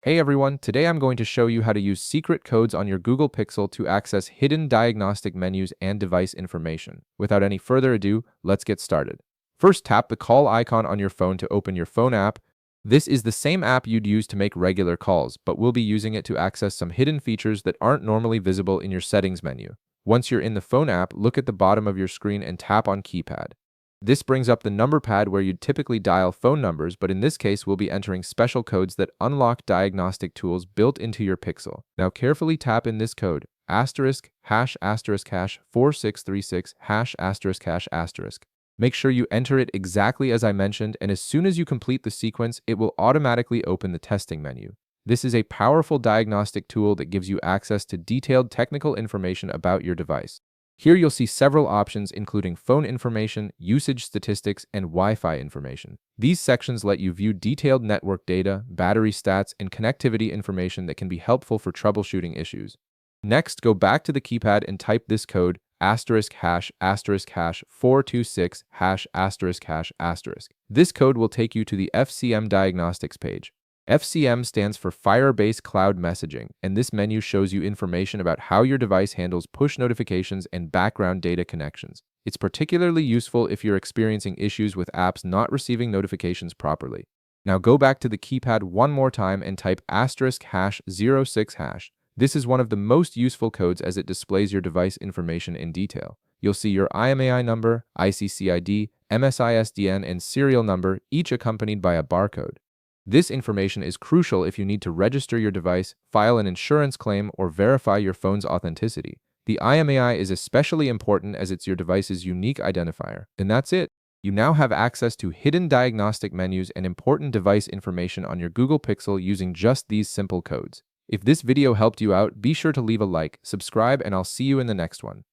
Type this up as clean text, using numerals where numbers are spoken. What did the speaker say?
Hey everyone, today I'm going to show you how to use secret codes on your Google Pixel to access hidden diagnostic menus and device information. Without any further ado, let's get started. First, tap the call icon on your phone to open your phone app. This is the same app you'd use to make regular calls, but we'll be using it to access some hidden features that aren't normally visible in your settings menu. Once you're in the phone app, look at the bottom of your screen and tap on keypad. This brings up the number pad where you'd typically dial phone numbers, but in this case, we'll be entering special codes that unlock diagnostic tools built into your Pixel. Now carefully tap in this code, asterisk, hash, asterisk, hash, 4636, hash, asterisk, hash, asterisk. Make sure you enter it exactly as I mentioned, and as soon as you complete the sequence, it will automatically open the testing menu. This is a powerful diagnostic tool that gives you access to detailed technical information about your device. Here you'll see several options including phone information, usage statistics, and Wi-Fi information. These sections let you view detailed network data, battery stats, and connectivity information that can be helpful for troubleshooting issues. Next, go back to the keypad and type this code, asterisk hash 426 hash asterisk hash asterisk. This code will take you to the FCM diagnostics page. FCM stands for Firebase Cloud Messaging, and this menu shows you information about how your device handles push notifications and background data connections. It's particularly useful if you're experiencing issues with apps not receiving notifications properly. Now go back to the keypad one more time and type asterisk hash 06 hash. This is one of the most useful codes as it displays your device information in detail. You'll see your IMEI number, ICCID, MSISDN, and serial number, each accompanied by a barcode. This information is crucial if you need to register your device, file an insurance claim, or verify your phone's authenticity. The IMEI is especially important as it's your device's unique identifier. And that's it. You now have access to hidden diagnostic menus and important device information on your Google Pixel using just these simple codes. If this video helped you out, be sure to leave a like, subscribe, and I'll see you in the next one.